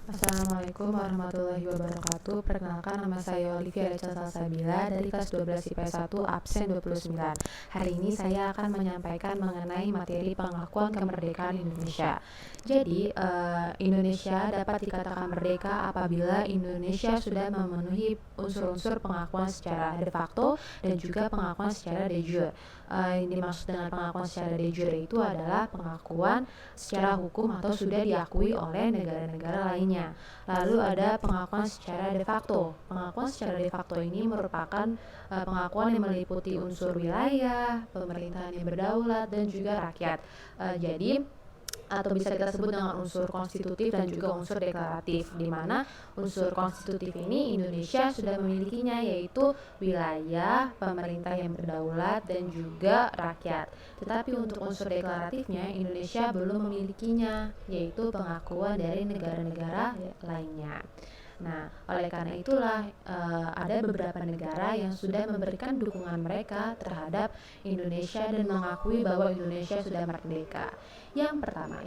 Assalamualaikum warahmatullahi wabarakatuh. Perkenalkan, nama saya Olivia Rachel Salsabila dari kelas 12 IPS 1 absen 29. Hari ini saya akan menyampaikan mengenai materi pengakuan kemerdekaan Indonesia. Jadi, Indonesia dapat dikatakan merdeka apabila Indonesia sudah memenuhi unsur-unsur pengakuan secara de facto dan juga pengakuan secara de jure. Yang dimaksud dengan pengakuan secara de jure itu adalah pengakuan secara hukum atau sudah diakui oleh negara-negara lainnya. Lalu ada pengakuan secara de facto. Pengakuan secara de facto ini merupakan pengakuan yang meliputi unsur wilayah, pemerintahan yang berdaulat, dan juga rakyat. Atau bisa kita sebut dengan unsur konstitutif dan juga unsur deklaratif, di mana unsur konstitutif ini Indonesia sudah memilikinya, yaitu wilayah, pemerintah yang berdaulat, dan juga rakyat. Tetapi untuk unsur deklaratifnya Indonesia belum memilikinya, yaitu pengakuan dari negara-negara lainnya. Nah, oleh karena itulah ada beberapa negara yang sudah memberikan dukungan mereka terhadap Indonesia dan mengakui bahwa Indonesia sudah merdeka. Yang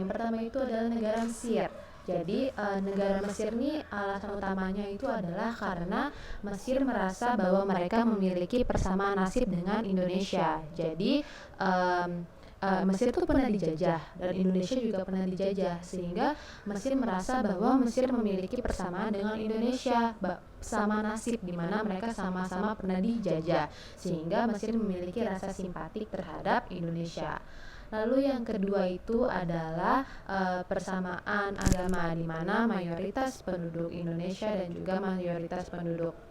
pertama itu adalah negara Mesir. Jadi negara Mesir ini alasan utamanya itu adalah karena Mesir merasa bahwa mereka memiliki persamaan nasib dengan Indonesia. Jadi Mesir itu pernah dijajah dan Indonesia juga pernah dijajah, sehingga Mesir merasa bahwa Mesir memiliki persamaan dengan Indonesia, sama nasib, di mana mereka sama-sama pernah dijajah, sehingga Mesir memiliki rasa simpatik terhadap Indonesia. Lalu yang kedua itu adalah persamaan agama, di mana mayoritas penduduk Indonesia dan juga mayoritas penduduk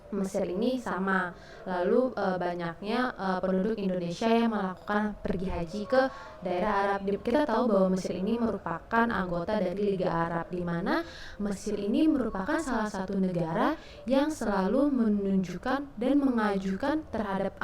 Mesir ini sama. Lalu banyaknya penduduk Indonesia yang melakukan pergi haji ke daerah Arab. Kita tahu bahwa Mesir ini merupakan anggota dari Liga Arab, di mana Mesir ini merupakan salah satu negara yang selalu menunjukkan dan mengajukan terhadap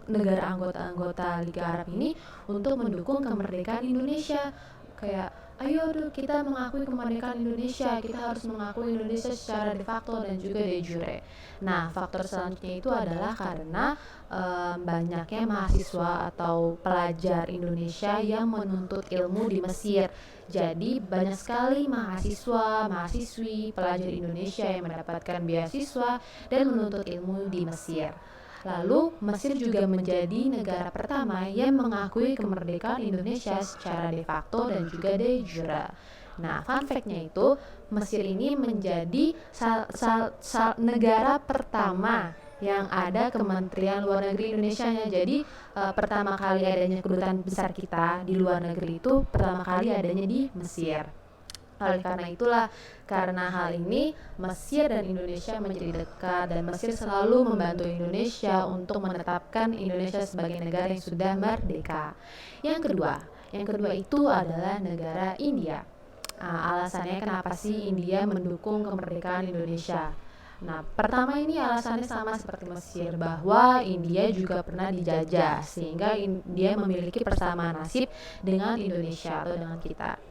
negara anggota Liga Arab ini untuk mendukung kemerdekaan Indonesia. Kayak, ayo kita mengakui kemerdekaan Indonesia, kita harus mengakui Indonesia secara de facto dan juga de jure. Nah, faktor selanjutnya itu adalah karena banyaknya mahasiswa atau pelajar Indonesia yang menuntut ilmu di Mesir. Jadi banyak sekali mahasiswa, mahasiswi, pelajar Indonesia yang mendapatkan beasiswa dan menuntut ilmu di Mesir. Lalu Mesir juga menjadi negara pertama yang mengakui kemerdekaan Indonesia secara de facto dan juga de jure. Nah, fun fact-nya itu Mesir ini menjadi negara pertama yang ada Kementerian Luar Negeri Indonesianya. Jadi pertama kali adanya kedutaan besar kita di luar negeri itu pertama kali adanya di Mesir. Oleh karena itulah, karena hal ini Mesir dan Indonesia menjadi dekat, dan Mesir selalu membantu Indonesia untuk menetapkan Indonesia sebagai negara yang sudah merdeka. Yang kedua itu adalah negara India. Alasannya kenapa sih India mendukung kemerdekaan Indonesia? Nah, pertama ini alasannya sama seperti Mesir, bahwa India juga pernah dijajah, sehingga India memiliki persamaan nasib dengan Indonesia atau dengan kita.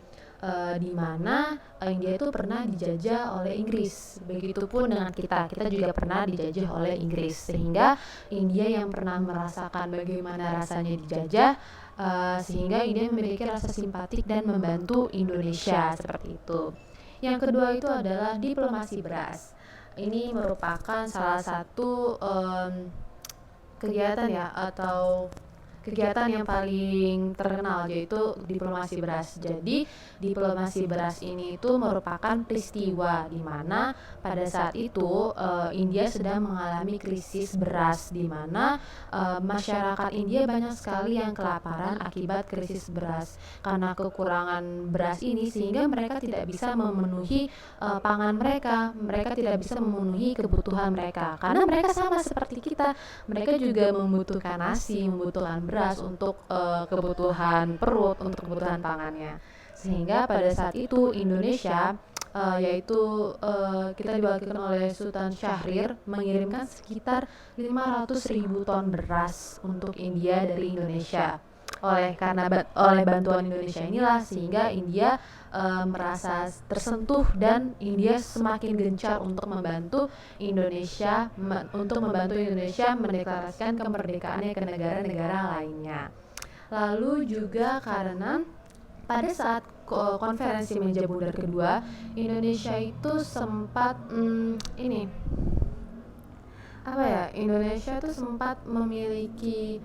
Di mana India itu pernah dijajah oleh Inggris. Begitupun dengan kita juga pernah dijajah oleh Inggris, sehingga India yang pernah merasakan bagaimana rasanya dijajah, sehingga India memiliki rasa simpatik dan membantu Indonesia, seperti itu. Yang kedua itu adalah diplomasi beras. Ini merupakan salah satu kegiatan yang paling terkenal, yaitu diplomasi beras. Jadi diplomasi beras ini itu merupakan peristiwa di mana pada saat itu India sedang mengalami krisis beras, di mana masyarakat India banyak sekali yang kelaparan akibat krisis beras. Karena kekurangan beras ini, sehingga mereka tidak bisa memenuhi pangan mereka tidak bisa memenuhi kebutuhan mereka. Karena mereka sama seperti kita, mereka juga membutuhkan nasi, membutuhkan beras untuk kebutuhan perut, untuk kebutuhan pangannya. Sehingga pada saat itu Indonesia, yaitu kita diwakilkan oleh Sultan Syahrir, mengirimkan sekitar 500.000 ton beras untuk India dari Indonesia. Oleh bantuan Indonesia inilah, sehingga India merasa tersentuh, dan India semakin gencar untuk membantu Indonesia mendeklarasikan kemerdekaannya ke negara-negara lainnya. Lalu juga karena pada saat konferensi meja bundar kedua, Indonesia itu sempat Indonesia itu sempat memiliki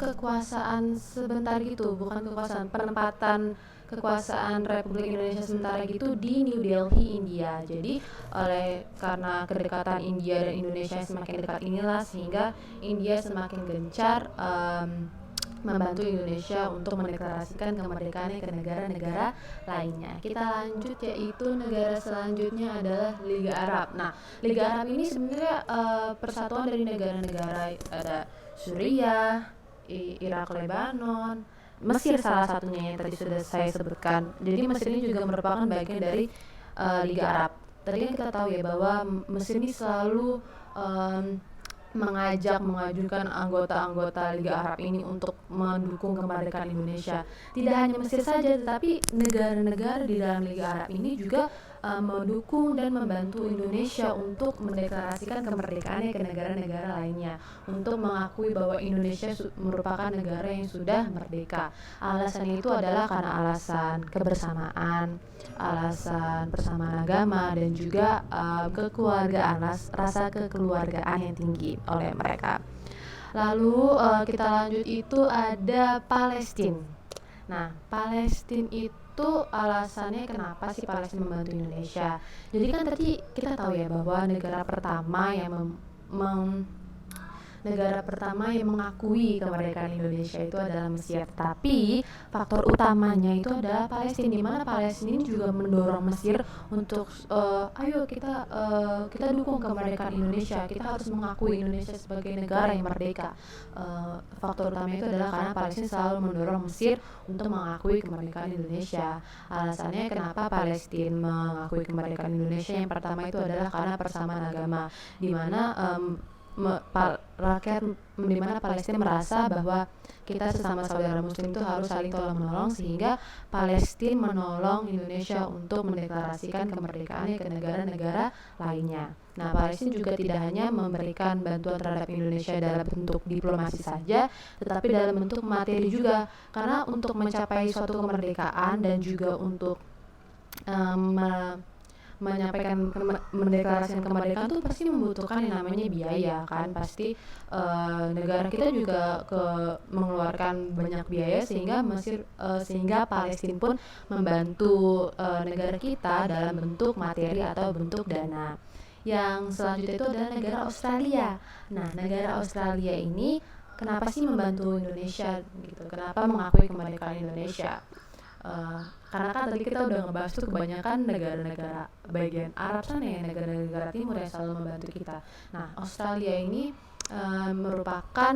kekuasaan sebentar gitu, bukan kekuasaan, penempatan kekuasaan Republik Indonesia sementara gitu di New Delhi, India. Jadi karena kedekatan India dan Indonesia semakin dekat inilah sehingga India semakin gencar membantu Indonesia untuk mendeklarasikan kemerdekaannya ke negara-negara lainnya. Kita lanjut, yaitu negara selanjutnya adalah Liga Arab. Nah, Liga Arab ini sebenarnya persatuan dari negara-negara, ada Suriah, Irak, Lebanon, Mesir salah satunya yang tadi sudah saya sebutkan. Jadi Mesir ini juga merupakan bagian dari Liga Arab. Tadi kan kita tahu ya bahwa Mesir ini selalu mengajukan anggota-anggota Liga Arab ini untuk mendukung kemerdekaan Indonesia. Tidak hanya Mesir saja, tetapi negara-negara di dalam Liga Arab ini juga mendukung dan membantu Indonesia untuk mendeklarasikan kemerdekaannya ke negara-negara lainnya, untuk mengakui bahwa Indonesia merupakan negara yang sudah merdeka. Alasannya itu adalah karena alasan kebersamaan, alasan persamaan agama, dan juga kekeluargaan, rasa kekeluargaan yang tinggi oleh mereka. Lalu kita lanjut, itu ada Palestina. Nah, Palestina itu alasannya kenapa sih Palestina membantu Indonesia? Jadi kan tadi kita tahu ya bahwa negara pertama yang mengakui kemerdekaan Indonesia itu adalah Mesir. Tapi faktor utamanya itu adalah Palestina, di mana Palestina ini juga mendorong Mesir untuk ayo kita dukung kemerdekaan Indonesia, kita harus mengakui Indonesia sebagai negara yang merdeka. Faktor utamanya itu adalah karena Palestina selalu mendorong Mesir untuk mengakui kemerdekaan Indonesia. Alasannya kenapa Palestina mengakui kemerdekaan Indonesia, yang pertama itu adalah karena persamaan agama, di mana di mana Palestina merasa bahwa kita sesama saudara Muslim itu harus saling tolong menolong, sehingga Palestina menolong Indonesia untuk mendeklarasikan kemerdekaannya ke negara-negara lainnya. Nah, Palestina juga tidak hanya memberikan bantuan terhadap Indonesia dalam bentuk diplomasi saja, tetapi dalam bentuk materi juga, karena untuk mencapai suatu kemerdekaan dan juga untuk mendeklarasikan kemerdekaan itu pasti membutuhkan yang namanya biaya kan. Pasti negara kita juga mengeluarkan banyak biaya, sehingga Palestina pun membantu negara kita dalam bentuk materi atau bentuk dana. Yang selanjutnya itu adalah negara Australia. Nah, negara Australia ini kenapa sih membantu Indonesia gitu? Kenapa mengakui kemerdekaan Indonesia? Karena kan tadi kita udah ngebahas tuh kebanyakan negara-negara bagian Arab sana ya, negara-negara timur yang selalu membantu kita. Nah, Australia ini merupakan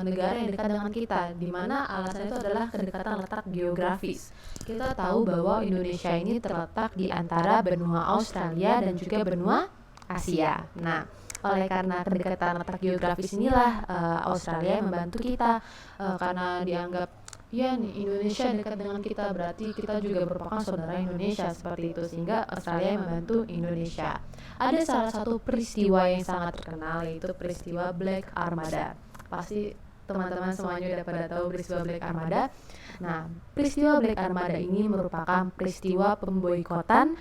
negara yang dekat dengan kita, di mana alasannya itu adalah kedekatan letak geografis. Kita tahu bahwa Indonesia ini terletak di antara benua Australia dan juga benua Asia. Nah, oleh karena kedekatan letak geografis inilah Australia membantu kita, karena dianggap ya nih, Indonesia dekat dengan kita, berarti kita juga merupakan saudara Indonesia, seperti itu, sehingga Australia membantu Indonesia. Ada salah satu peristiwa yang sangat terkenal, yaitu peristiwa Black Armada. Pasti teman-teman semuanya udah pada tahu peristiwa Black Armada. Nah, peristiwa Black Armada ini merupakan peristiwa pemboikotan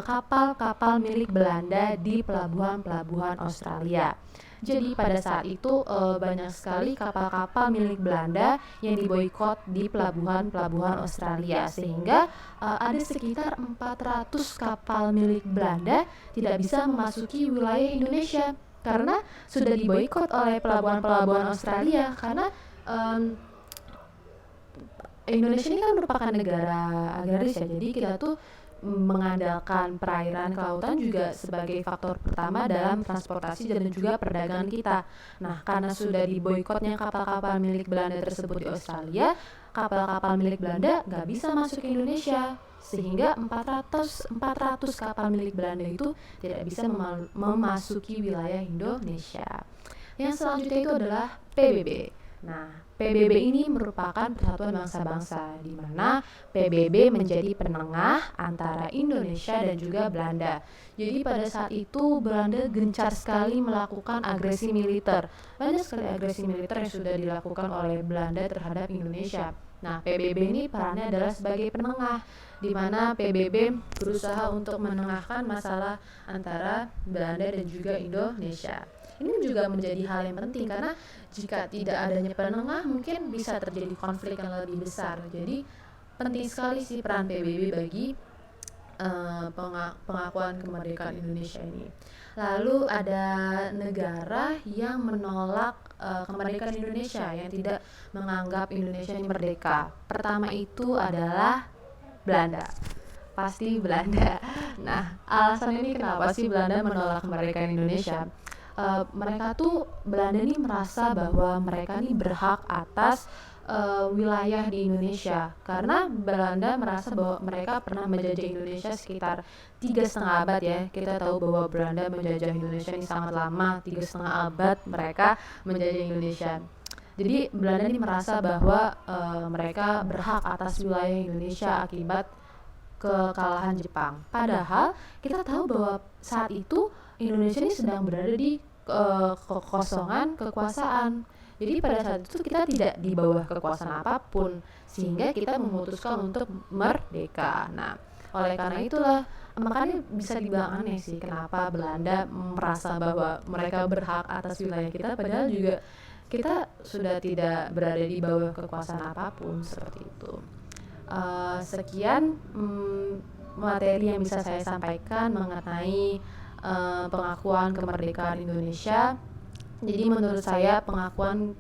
kapal-kapal milik Belanda di pelabuhan-pelabuhan Australia. Jadi pada saat itu banyak sekali kapal-kapal milik Belanda yang diboikot di pelabuhan-pelabuhan Australia, sehingga ada sekitar 400 kapal milik Belanda tidak bisa memasuki wilayah Indonesia karena sudah diboikot oleh pelabuhan-pelabuhan Australia. Karena Indonesia ini kan merupakan negara agraris ya, jadi kita tuh mengandalkan perairan kelautan juga sebagai faktor pertama dalam transportasi dan juga perdagangan kita. Nah, karena sudah diboikotnya kapal-kapal milik Belanda tersebut di Australia, kapal-kapal milik Belanda nggak bisa masuk ke Indonesia, sehingga 400 kapal milik Belanda itu tidak bisa memasuki wilayah Indonesia. Yang selanjutnya itu adalah PBB. Nah, PBB ini merupakan persatuan bangsa-bangsa, di mana PBB menjadi penengah antara Indonesia dan juga Belanda. Jadi pada saat itu Belanda gencar sekali melakukan agresi militer. Banyak sekali agresi militer yang sudah dilakukan oleh Belanda terhadap Indonesia. Nah, PBB ini perannya adalah sebagai penengah, di mana PBB berusaha untuk menengahkan masalah antara Belanda dan juga Indonesia. Ini juga menjadi hal yang penting karena jika tidak adanya penengah mungkin bisa terjadi konflik yang lebih besar. Jadi penting sekali sih peran PBB bagi pengakuan kemerdekaan Indonesia ini. Lalu ada negara yang menolak kemerdekaan Indonesia, yang tidak menganggap Indonesia ini merdeka. Pertama itu adalah Belanda. Pasti Belanda. Nah, alasan ini kenapa sih Belanda menolak kemerdekaan Indonesia? Mereka tuh Belanda ini merasa bahwa mereka ini berhak atas wilayah di Indonesia, karena Belanda merasa bahwa mereka pernah menjajah Indonesia sekitar 3,5 abad ya. Kita tahu bahwa Belanda menjajah Indonesia ini sangat lama, 3,5 abad mereka menjajah Indonesia. Jadi Belanda ini merasa bahwa mereka berhak atas wilayah Indonesia akibat kekalahan Jepang. Padahal kita tahu bahwa saat itu Indonesia ini sedang berada di kekosongan kekuasaan. Jadi pada saat itu kita tidak di bawah kekuasaan apapun, sehingga kita memutuskan untuk merdeka. Nah, oleh karena itulah, makanya bisa dibilang aneh sih kenapa Belanda merasa bahwa mereka berhak atas wilayah kita, padahal juga kita sudah tidak berada di bawah kekuasaan apapun, seperti itu. Sekian materi yang bisa saya sampaikan mengenai pengakuan kemerdekaan Indonesia. Jadi menurut saya pengakuan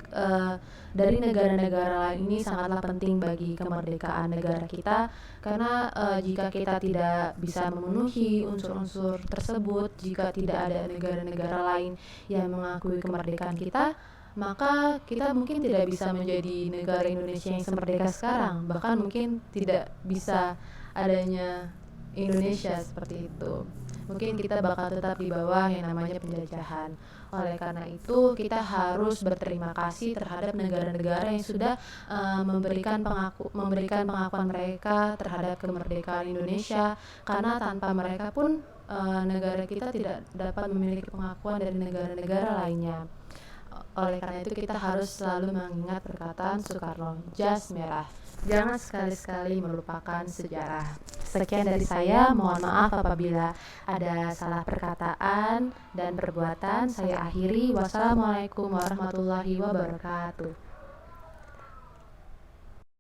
dari negara-negara lain ini sangatlah penting bagi kemerdekaan negara kita, karena jika kita tidak bisa memenuhi unsur-unsur tersebut, jika tidak ada negara-negara lain yang mengakui kemerdekaan kita, maka kita mungkin tidak bisa menjadi negara Indonesia yang semerdeka sekarang, bahkan mungkin tidak bisa adanya Indonesia seperti itu. Mungkin kita bakal tetap di bawah yang namanya penjajahan. Oleh karena itu, kita harus berterima kasih terhadap negara-negara yang sudah memberikan pengakuan mereka terhadap kemerdekaan Indonesia, karena tanpa mereka pun negara kita tidak dapat memiliki pengakuan dari negara-negara lainnya. Oleh karena itu, kita harus selalu mengingat perkataan Soekarno, jas merah, jangan sekali-sekali melupakan sejarah. Sekian dari saya, mohon maaf apabila ada salah perkataan dan perbuatan. Saya akhiri, wassalamualaikum warahmatullahi wabarakatuh.